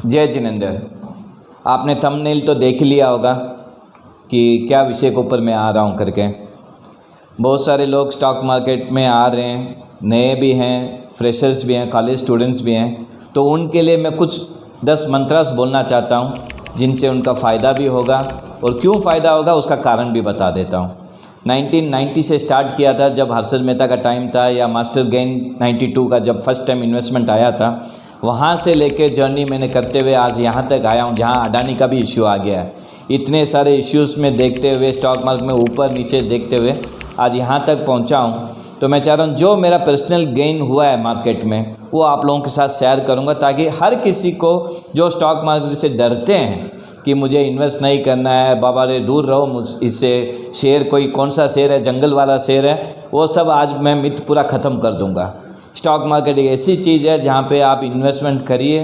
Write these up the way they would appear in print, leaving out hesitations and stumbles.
जय जिनेंद्र। आपने थंबनेल तो देख लिया होगा कि क्या विषय के ऊपर मैं आ रहा हूँ करके। बहुत सारे लोग स्टॉक मार्केट में आ रहे हैं, नए भी हैं, फ्रेशर्स भी हैं, कॉलेज स्टूडेंट्स भी हैं। तो उनके लिए मैं कुछ 10 मंत्रास बोलना चाहता हूँ जिनसे उनका फ़ायदा भी होगा, और क्यों फ़ायदा होगा उसका कारण भी बता देता हूँ। 1990 से स्टार्ट किया था जब हर्षद मेहता का टाइम था, या मास्टर गेन 92 का जब फर्स्ट टाइम इन्वेस्टमेंट आया था। वहाँ से लेके जर्नी मैंने करते हुए आज यहाँ तक आया हूँ जहाँ अडानी का भी इश्यू आ गया है। इतने सारे इश्यूज़ में देखते हुए, स्टॉक मार्केट में ऊपर नीचे देखते हुए आज यहाँ तक पहुँचा हूँ। तो मैं चाह रहा हूँ जो मेरा पर्सनल गेन हुआ है मार्केट में वो आप लोगों के साथ शेयर करूँगा, ताकि हर किसी को जो स्टॉक मार्केट से डरते हैं कि मुझे इन्वेस्ट नहीं करना है, बाबा रे दूर रहो मुझ इससे, शेयर कोई कौन सा शेयर है, जंगल वाला शेयर है, वो सब आज मैं मिथ पूरा ख़त्म कर दूँगा। स्टॉक मार्केट एक ऐसी चीज़ है जहाँ पे आप इन्वेस्टमेंट करिए,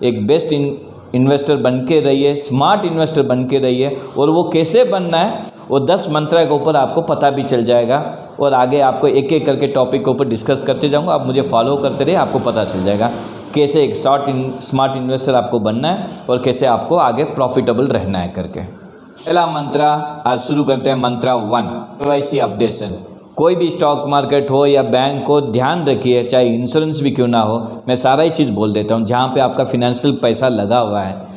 एक बेस्ट इन्वेस्टर बन के रहिए, स्मार्ट इन्वेस्टर बन के रहिए। और वो कैसे बनना है वो 10 मंत्र के ऊपर आपको पता भी चल जाएगा, और आगे आपको एक एक करके टॉपिक के ऊपर डिस्कस करते जाऊँगा। आप मुझे फॉलो करते रहिए, आपको पता चल जाएगा कैसे एक स्मार्ट इन्वेस्टर आपको बनना है और कैसे आपको आगे प्रॉफिटेबल रहना है करके। पहला मंत्र आज शुरू करते हैं। मंत्र 1, KYC अपडेशन। कोई भी स्टॉक मार्केट हो या बैंक हो, ध्यान रखिए, चाहे इंश्योरेंस भी क्यों ना हो, मैं सारा ही चीज़ बोल देता हूँ जहाँ पे आपका फिनेंशियल पैसा लगा हुआ है।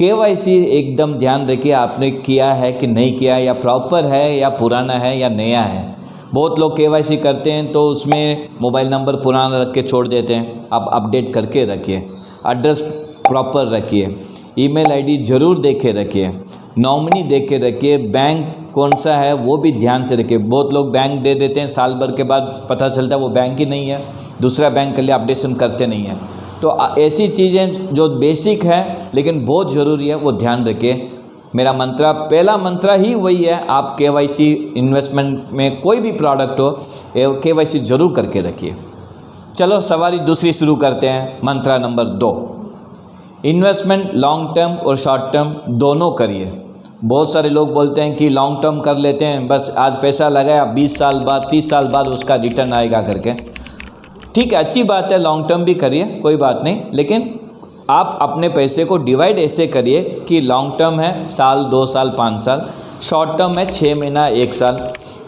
KYC एकदम ध्यान रखिए आपने किया है कि नहीं किया, या प्रॉपर है या पुराना है या नया है। बहुत लोग KYC करते हैं तो उसमें मोबाइल नंबर पुराना रख के छोड़ देते हैं। आप अपडेट करके रखिए, एड्रेस प्रॉपर रखिए, ईमेल आईडी ज़रूर देखे रखिए, नॉमिनी देख के रखिए, बैंक कौन सा है वो भी ध्यान से रखिए। बहुत लोग बैंक दे देते हैं, साल भर के बाद पता चलता है वो बैंक ही नहीं है, दूसरा बैंक के लिए अपडेशन करते नहीं हैं। तो ऐसी चीज़ें जो बेसिक है लेकिन बहुत ज़रूरी है वो ध्यान रखिए। मेरा मंत्र, पहला मंत्र ही वही है, आप KYC इन्वेस्टमेंट में कोई भी प्रोडक्ट हो KYC ज़रूर करके रखिए। चलो सवारी दूसरी शुरू करते हैं। मंत्र नंबर 2, इन्वेस्टमेंट लॉन्ग टर्म और शॉर्ट टर्म दोनों करिए। बहुत सारे लोग बोलते हैं कि लॉन्ग टर्म कर लेते हैं, बस आज पैसा लगाया 20 साल बाद 30 साल बाद उसका रिटर्न आएगा करके। ठीक है, अच्छी बात है, लॉन्ग टर्म भी करिए, कोई बात नहीं, लेकिन आप अपने पैसे को डिवाइड ऐसे करिए कि लॉन्ग टर्म है साल 2 साल 5 साल, शॉर्ट टर्म है 6 महीना 1 साल।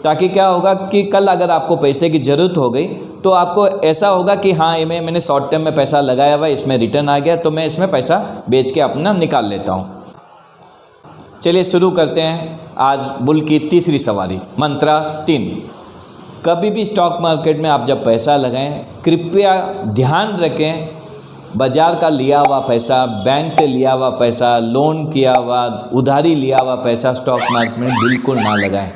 ताकि क्या होगा कि कल अगर आपको पैसे की ज़रूरत हो गई तो आपको ऐसा होगा कि हाँ मैंने शॉर्ट टर्म में पैसा लगाया हुआ है, इसमें रिटर्न आ गया तो मैं इसमें पैसा बेच के अपना निकाल लेता हूँ। चलिए शुरू करते हैं आज बुल की तीसरी सवारी। मंत्र 3, कभी भी स्टॉक मार्केट में आप जब पैसा लगाएं कृपया ध्यान रखें, बाज़ार का लिया हुआ पैसा, बैंक से लिया हुआ पैसा, लोन किया हुआ, उधारी लिया हुआ पैसा स्टॉक मार्केट में बिल्कुल ना लगाएं।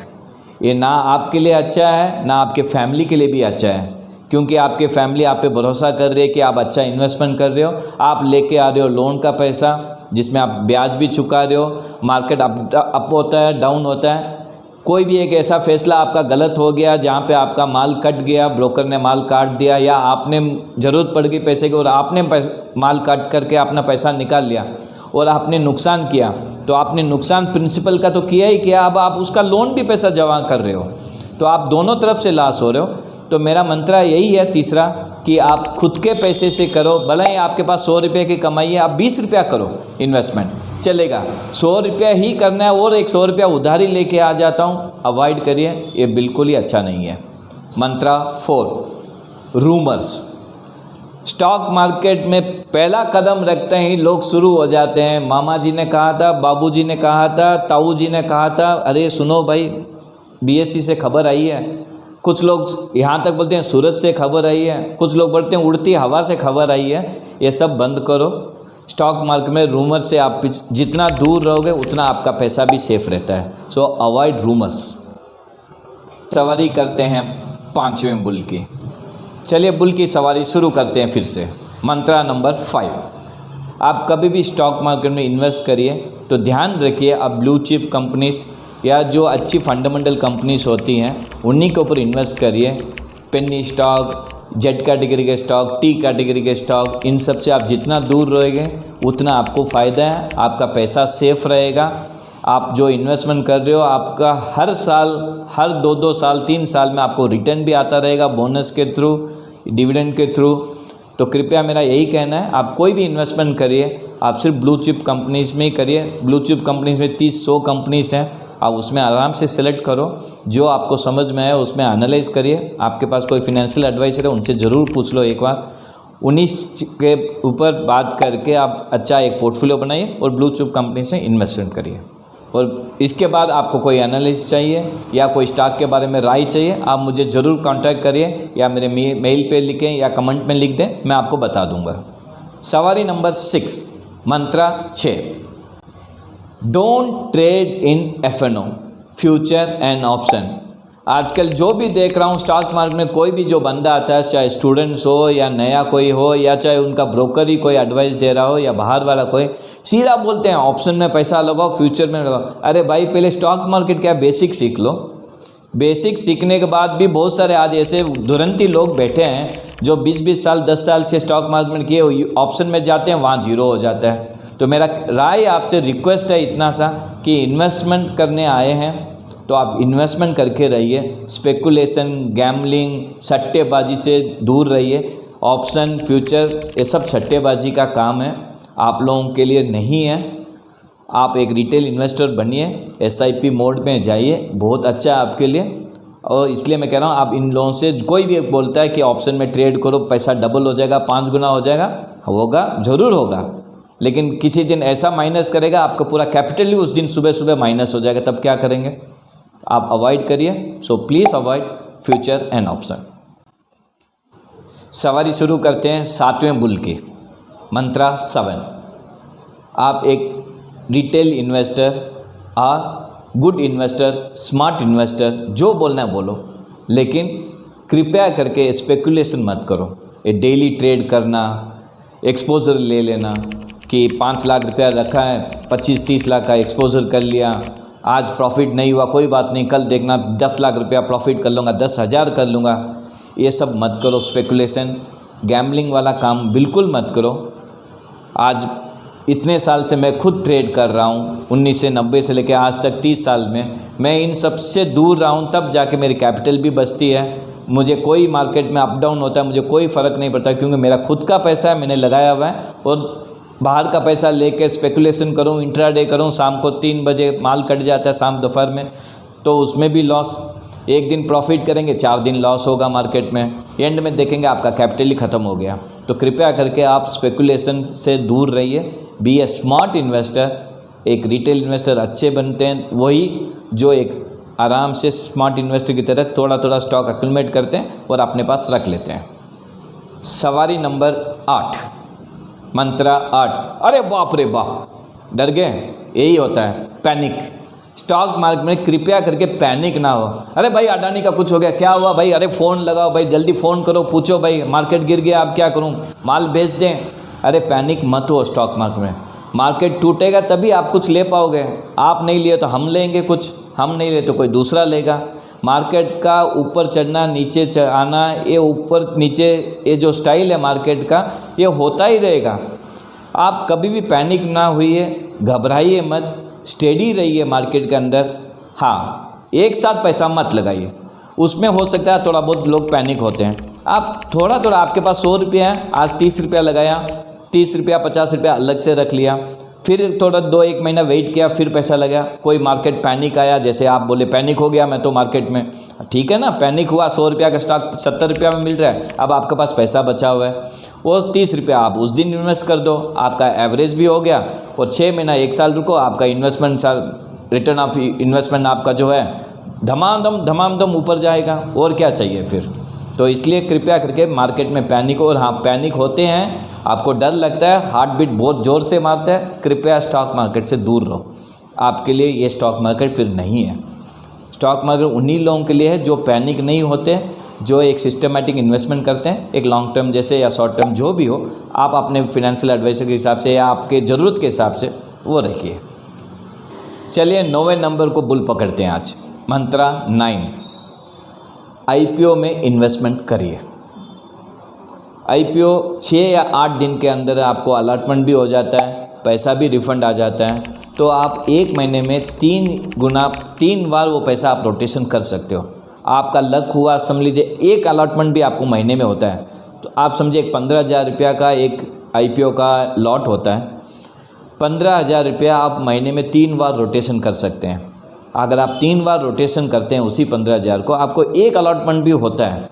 ये ना आपके लिए अच्छा है ना आपके फैमिली के लिए भी अच्छा है, क्योंकि आपके फैमिली आप पे भरोसा कर रही है कि आप अच्छा इन्वेस्टमेंट कर रहे हो। आप लेके आ रहे हो लोन का पैसा जिसमें आप ब्याज भी चुका रहे हो, मार्केट अप होता है डाउन होता है। कोई भी एक ऐसा फैसला आपका गलत हो गया जहाँ पे आपका माल कट गया, ब्रोकर ने माल काट दिया, या आपने ज़रूरत पड़ गई पैसे की और आपने माल काट करके अपना पैसा निकाल लिया और आपने नुकसान किया, तो आपने नुकसान प्रिंसिपल का तो किया ही किया, अब आप उसका लोन भी पैसा जमा कर रहे हो, तो आप दोनों तरफ से लॉस हो रहे हो। तो मेरा मंत्र यही है तीसरा कि आप खुद के पैसे से करो, भले ही आपके पास 100 रुपये की कमाई है, आप 20 रुपया करो इन्वेस्टमेंट, चलेगा। 100 रुपया ही करना है और 100 रुपया उधारी लेके आ जाता हूँ, अवॉइड करिए, ये बिल्कुल ही अच्छा नहीं है। मंत्र 4, रूमर्स। स्टॉक मार्केट में पहला कदम रखते ही लोग शुरू हो जाते हैं, मामा जी ने कहा था, बाबू जी ने कहा था, ताऊ जी ने कहा था, अरे सुनो भाई BSE से खबर आई है। कुछ लोग यहाँ तक बोलते हैं सूरत से खबर आई है, कुछ लोग बोलते हैं उड़ती हवा से खबर आई है। ये सब बंद करो। स्टॉक मार्केट में रूमर से आप जितना दूर रहोगे उतना आपका पैसा भी सेफ रहता है। सो अवॉइड रूमर्स। सवारी करते हैं 5वें बुल की। चलिए बुल की सवारी शुरू करते हैं फिर से। मंत्र नंबर 5, आप कभी भी स्टॉक मार्केट में इन्वेस्ट करिए तो ध्यान रखिए आप ब्लू चिप कंपनीज या जो अच्छी फंडामेंटल कंपनीज होती हैं उन्हीं के ऊपर इन्वेस्ट करिए। पेनी स्टॉक, जेड कैटेगरी के स्टॉक, टी कैटेगरी के स्टॉक, इन सब से आप जितना दूर रहेंगे उतना आपको फ़ायदा है, आपका पैसा सेफ रहेगा। आप जो इन्वेस्टमेंट कर रहे हो आपका हर साल, हर 2-2 साल 3 साल में आपको रिटर्न भी आता रहेगा, बोनस के थ्रू, डिविडेंड के थ्रू। तो कृपया मेरा यही कहना है, आप कोई भी इन्वेस्टमेंट करिए आप सिर्फ ब्लू चिप कंपनीज में ही करिए। ब्लू चिप कंपनीज में 30-100 कंपनीज हैं, आप उसमें आराम से सिलेक्ट करो, जो आपको समझ में आए उसमें एनालाइज करिए। आपके पास कोई फिनेंशियल एडवाइजर है उनसे ज़रूर पूछ लो एक बार, उन्हीं के ऊपर बात करके आप अच्छा एक पोर्टफोलियो बनाइए और ब्लू चिप कंपनी से इन्वेस्टमेंट करिए। और इसके बाद आपको कोई एनालिस्ट चाहिए या कोई स्टॉक के बारे में राय चाहिए, आप मुझे ज़रूर कांटेक्ट करिए या मेरे मेल पे लिखें या कमेंट में लिख दें, मैं आपको बता दूंगा। सवारी number 6, Mantra 6, don't trade in FNO, future and option. आजकल जो भी देख रहा हूँ स्टॉक मार्केट में, कोई भी जो बंदा आता है, चाहे स्टूडेंट्स हो या नया कोई हो या चाहे उनका ब्रोकर ही कोई एडवाइस दे रहा हो या बाहर वाला कोई, सीधा बोलते हैं ऑप्शन में पैसा लगाओ, फ्यूचर में लगाओ। अरे भाई पहले स्टॉक मार्केट क्या बेसिक सीख लो। बेसिक सीखने के बाद भी बहुत सारे आज ऐसे दुरंती लोग बैठे हैं जो 20-20 साल 10 साल से स्टॉक मार्केट किए ऑप्शन में जाते हैं, वहाँ जीरो हो जाता है। तो मेरा राय आपसे रिक्वेस्ट है इतना सा कि इन्वेस्टमेंट करने आए हैं तो आप इन्वेस्टमेंट करके रहिए, स्पेकुलेशन, गैम्बलिंग, सट्टेबाजी से दूर रहिए। ऑप्शन, फ्यूचर ये सब सट्टेबाजी का काम है, आप लोगों के लिए नहीं है। आप एक रिटेल इन्वेस्टर बनिए, SIP मोड में जाइए, बहुत अच्छा है आपके लिए। और इसलिए मैं कह रहा हूँ आप इन लोगों से, कोई भी बोलता है कि ऑप्शन में ट्रेड करो पैसा डबल हो जाएगा, 5 गुना हो जाएगा, होगा ज़रूर होगा, लेकिन किसी दिन ऐसा माइनस करेगा आपका पूरा कैपिटल ही उस दिन सुबह सुबह माइनस हो जाएगा, तब क्या करेंगे? आप अवॉइड करिए। So please avoid future and option. सवारी शुरू करते हैं 7वें बुल की, मंत्रा 7। आप एक retail investor, good investor, smart investor, जो बोलना है बोलो, लेकिन कृपया करके स्पेकुलेशन मत करो। ये डेली ट्रेड करना, एक्सपोजर ले लेना कि 5 लाख रुपया रखा है, 25-30 लाख का एक्सपोजर कर लिया, आज प्रॉफिट नहीं हुआ कोई बात नहीं, कल देखना 10 लाख रुपया प्रॉफिट कर लूँगा, 10,000 कर लूँगा, ये सब मत करो। स्पेकुलेशन, गैम्बलिंग वाला काम बिल्कुल मत करो। आज इतने साल से मैं खुद ट्रेड कर रहा हूँ, 1990 से लेकर आज तक 30 साल में मैं इन सब से दूर रहा हूँ, तब जाके मेरी कैपिटल भी बचती है। मुझे कोई मार्केट में अप डाउन होता है मुझे कोई फ़र्क नहीं पड़ता, क्योंकि मेरा खुद का पैसा है, मैंने लगाया हुआ है। और बाहर का पैसा लेके स्पेकुलेशन करूँ, इंट्राडे करूँ, शाम को 3 बजे माल कट जाता है, शाम दोपहर में, तो उसमें भी लॉस। एक दिन प्रॉफिट करेंगे, 4 दिन लॉस होगा मार्केट में, एंड में देखेंगे आपका कैपिटल ही ख़त्म हो गया। तो कृपया करके आप स्पेकुलेशन से दूर रहिए, बी ए स्मार्ट इन्वेस्टर। एक रिटेल इन्वेस्टर अच्छे बनते हैं वही जो एक आराम से स्मार्ट इन्वेस्टर की तरह थोड़ा थोड़ा स्टॉक एक्यूमुलेट करते हैं और अपने पास रख लेते हैं। सवारी नंबर 8, मंत्रा 8। अरे बाप रे बाप, डर गए? यही होता है पैनिक। स्टॉक मार्केट में कृपया करके पैनिक ना हो। अरे भाई अडानी का कुछ हो गया, क्या हुआ भाई? अरे फ़ोन लगाओ भाई, जल्दी फ़ोन करो, पूछो भाई मार्केट गिर गया, आप क्या करूं, माल बेच दें? अरे पैनिक मत हो स्टॉक मार्केट में। मार्केट टूटेगा तभी आप कुछ ले पाओगे। आप नहीं लिए तो हम लेंगे कुछ, हम नहीं ले तो कोई दूसरा लेगा। मार्केट का ऊपर चढ़ना नीचे आना, ये ऊपर नीचे ये जो स्टाइल है मार्केट का, ये होता ही रहेगा। आप कभी भी पैनिक ना होइए, घबराइए मत, स्टेडी रहिए मार्केट के अंदर। हाँ, एक साथ पैसा मत लगाइए, उसमें हो सकता है थोड़ा बहुत लोग पैनिक होते हैं। आप थोड़ा थोड़ा, आपके पास 100 रुपया है, आज 30 रुपया लगाया, 30 रुपया 50 रुपया अलग से रख लिया, फिर थोड़ा 2-1 महीना वेट किया, फिर पैसा लगा। कोई मार्केट पैनिक आया, जैसे आप बोले पैनिक हो गया मैं तो मार्केट में, ठीक है ना, पैनिक हुआ, 100 रुपया का स्टॉक 70 रुपया में मिल रहा है, अब आपके पास पैसा बचा हुआ है, वो 30 रुपया आप उस दिन इन्वेस्ट कर दो, आपका एवरेज भी हो गया, और 6 महीना 1 साल रुको, आपका इन्वेस्टमेंट रिटर्न ऑफ इन्वेस्टमेंट आपका जो है धमाधम ऊपर जाएगा। और क्या चाहिए फिर? तो इसलिए कृपया करके मार्केट में पैनिक हो, और हाँ पैनिक होते हैं, आपको डर लगता है, हार्ट बीट बहुत ज़ोर से मारता है, कृपया स्टॉक मार्केट से दूर रहो। आपके लिए ये स्टॉक मार्केट फिर नहीं है। स्टॉक मार्केट उन्हीं लोगों के लिए है जो पैनिक नहीं होते, जो एक सिस्टमेटिक इन्वेस्टमेंट करते हैं, एक लॉन्ग टर्म जैसे या शॉर्ट टर्म जो भी हो, आप अपने फिनेंशियल एडवाइजर के हिसाब से या आपके ज़रूरत के हिसाब से वो रखिए। चलिए 9वें नंबर को बुल पकड़ते हैं आज, मंत्रा 9। IPO में इन्वेस्टमेंट करिए। IPO 6 या 8 दिन के अंदर आपको अलॉटमेंट भी हो जाता है, पैसा भी रिफंड आ जाता है, तो आप 1 महीने में 3 बार वो पैसा आप रोटेशन कर सकते हो। आपका लक हुआ, समझ लीजिए एक अलॉटमेंट भी आपको महीने में होता है, तो आप समझिए 15,000 रुपया का एक IPO का लॉट होता है, 15,000 रुपया आप महीने में 3 बार रोटेशन कर सकते हैं। अगर आप 3 बार रोटेशन करते हैं उसी 15,000 को, आपको एक अलॉटमेंट भी होता है।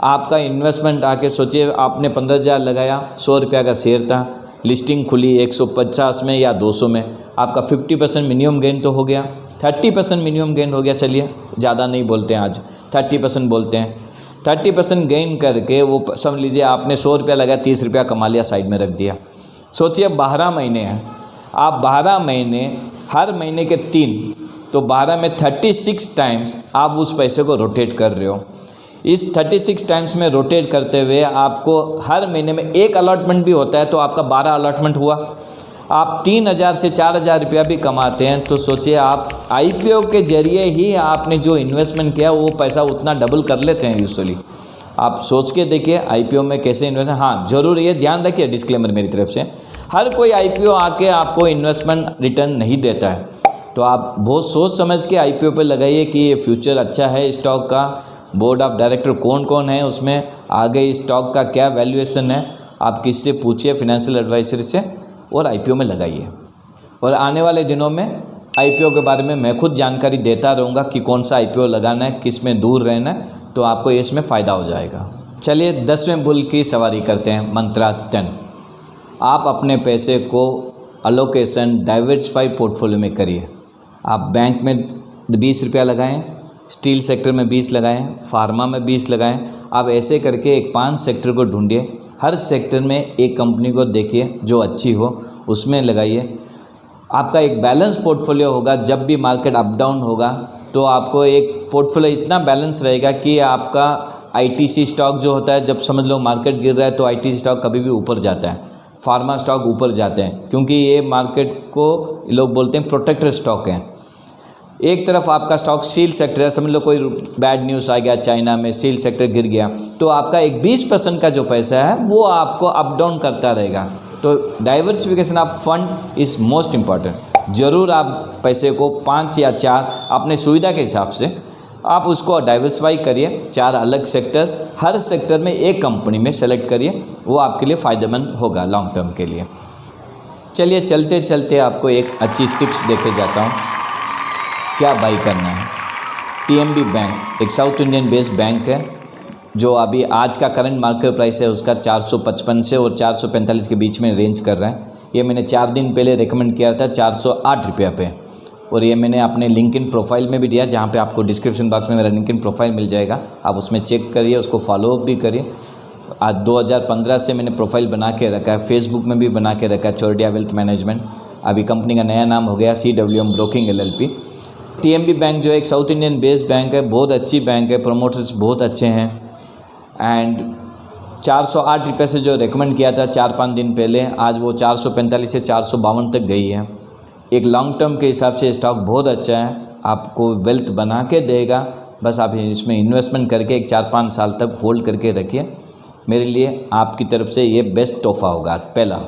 आपका इन्वेस्टमेंट आके सोचिए, आपने 15,000 लगाया, 100 रुपया का शेयर था, लिस्टिंग खुली 150 में या 200 में, आपका 50% मिनिमम गेन तो हो गया, 30% मिनिमम गेन हो गया। चलिए ज़्यादा नहीं बोलते हैं, आज 30% बोलते हैं। 30% गेन करके वो समझ लीजिए आपने 100 रुपया लगाया, 30 रुपया कमा लिया, साइड में रख दिया। सोचिए 12 महीने हैं, आप 12 महीने, हर महीने के 3, तो 12 में 36 टाइम्स आप उस पैसे को रोटेट कर रहे हो। इस 36 टाइम्स में रोटेट करते हुए आपको हर महीने में एक अलॉटमेंट भी होता है, तो आपका 12 अलॉटमेंट हुआ। आप 3,000 से 4,000 रुपया भी कमाते हैं, तो सोचिए आप IPO के जरिए ही आपने जो इन्वेस्टमेंट किया वो पैसा उतना डबल कर लेते हैं यूजुअली। आप सोच के देखिए IPO में कैसे इन्वेस्ट। हाँ ज़रूर ये ध्यान रखिए, डिस्क्लेमर मेरी तरफ से, हर कोई IPO आके आपको इन्वेस्टमेंट रिटर्न नहीं देता है, तो आप बहुत सोच समझ के IPO पे लगाइए कि ये फ्यूचर अच्छा है स्टॉक का, बोर्ड ऑफ डायरेक्टर कौन कौन है उसमें, आगे इस स्टॉक का क्या वैल्यूएशन है, आप किससे पूछिए, फाइनेंशियल एडवाइजर से, और IPO में लगाइए। और आने वाले दिनों में IPO के बारे में मैं खुद जानकारी देता रहूँगा कि कौन सा IPO लगाना है, किस में दूर रहना है, तो आपको इसमें फ़ायदा हो जाएगा। चलिए 10वें बुल की सवारी करते हैं। मंत्रा 10, आप अपने पैसे को अलोकेशन डाइवर्सिफाइड पोर्टफोलियो में करिए। आप बैंक में 20 रुपया लगाएं, स्टील सेक्टर में 20 लगाएं, फार्मा में 20 लगाएं। आप ऐसे करके एक 5 सेक्टर को ढूंढिए, हर सेक्टर में एक कंपनी को देखिए जो अच्छी हो, उसमें लगाइए। आपका एक बैलेंस पोर्टफोलियो होगा। जब भी मार्केट अप डाउन होगा तो आपको एक पोर्टफोलियो इतना बैलेंस रहेगा कि आपका ITC स्टॉक जो होता है, जब समझ लो मार्केट गिर रहा है तो ITC स्टॉक कभी भी ऊपर जाता है, फार्मा स्टॉक ऊपर जाते हैं, क्योंकि ये मार्केट को लोग बोलते हैं प्रोटेक्टर स्टॉक हैं। एक तरफ आपका स्टॉक स्टील सेक्टर है, समझ लो कोई बैड न्यूज़ आ गया, चाइना में स्टील सेक्टर गिर गया, तो आपका एक 20% का जो पैसा है वो आपको अप डाउन करता रहेगा। तो diversification of fund is most important. ज़रूर आप पैसे को 5 या 4 अपने सुविधा के हिसाब से आप उसको डाइवर्सिफाई करिए, 4 अलग सेक्टर, हर सेक्टर में एक कंपनी में सेलेक्ट करिए, वो आपके लिए फ़ायदेमंद होगा लॉन्ग टर्म के लिए। चलिए चलते चलते आपको एक अच्छी टिप्स देके जाता हूँ क्या बाई करना है। TMB बैंक एक साउथ इंडियन बेस्ड बैंक है, जो अभी आज का करंट मार्केट प्राइस है उसका 455 से और 445 के बीच में रेंज कर रहा है। ये मैंने 4 दिन पहले रेकमेंड किया था 408 रुपया पे, और ये मैंने अपने लिंक्डइन प्रोफाइल में भी दिया, जहाँ पे आपको डिस्क्रिप्शन बॉक्स में मेरा लिंक्डइन प्रोफाइल मिल जाएगा, आप उसमें चेक करिए, उसको फॉलोअप भी करिए। आज 2015 से मैंने प्रोफाइल बना के रखा है, फेसबुक में भी बना के रखा है, चौरडिया वेल्थ मैनेजमेंट। अभी कंपनी का नया नाम हो गया CWM broking LLP। TMB bank जो है एक साउथ इंडियन बेस्ड बैंक है, बहुत अच्छी बैंक है, प्रमोटर्स बहुत अच्छे हैं। एंड 408 रुपये से जो रेकमेंड किया था 4-5 दिन पहले, आज वो 445 से 452 तक गई है। एक लॉन्ग टर्म के हिसाब से स्टॉक बहुत अच्छा है, आपको वेल्थ बना के देगा। बस आप इसमें इन्वेस्टमेंट करके एक 4-5 साल तक होल्ड करके रखिए। मेरे लिए आपकी तरफ से ये बेस्ट तोहफा होगा पहला।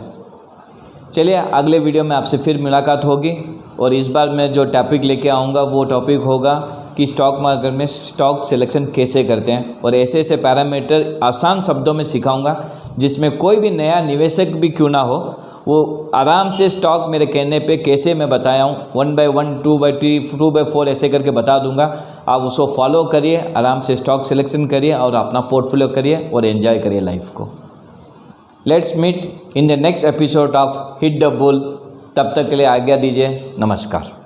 चलिए अगले वीडियो में आपसे फिर मुलाकात होगी, और इस बार मैं जो टॉपिक लेके आऊँगा वो टॉपिक होगा कि स्टॉक मार्केट में स्टॉक सिलेक्शन कैसे करते हैं, और ऐसे ऐसे पैरामीटर आसान शब्दों में सिखाऊंगा जिसमें कोई भी नया निवेशक भी क्यों ना हो, वो आराम से स्टॉक मेरे कहने पे कैसे मैं बताया हूँ 1 by 1, 2 by 3, 2 by 4 ऐसे करके बता दूंगा। आप उसको फॉलो करिए, आराम से स्टॉक सिलेक्शन करिए और अपना पोर्टफोलियो करिए और एंजॉय करिए लाइफ को। Let's meet in the next episode of hit the bull. तब तक के लिए आज्ञा दीजिए, नमस्कार।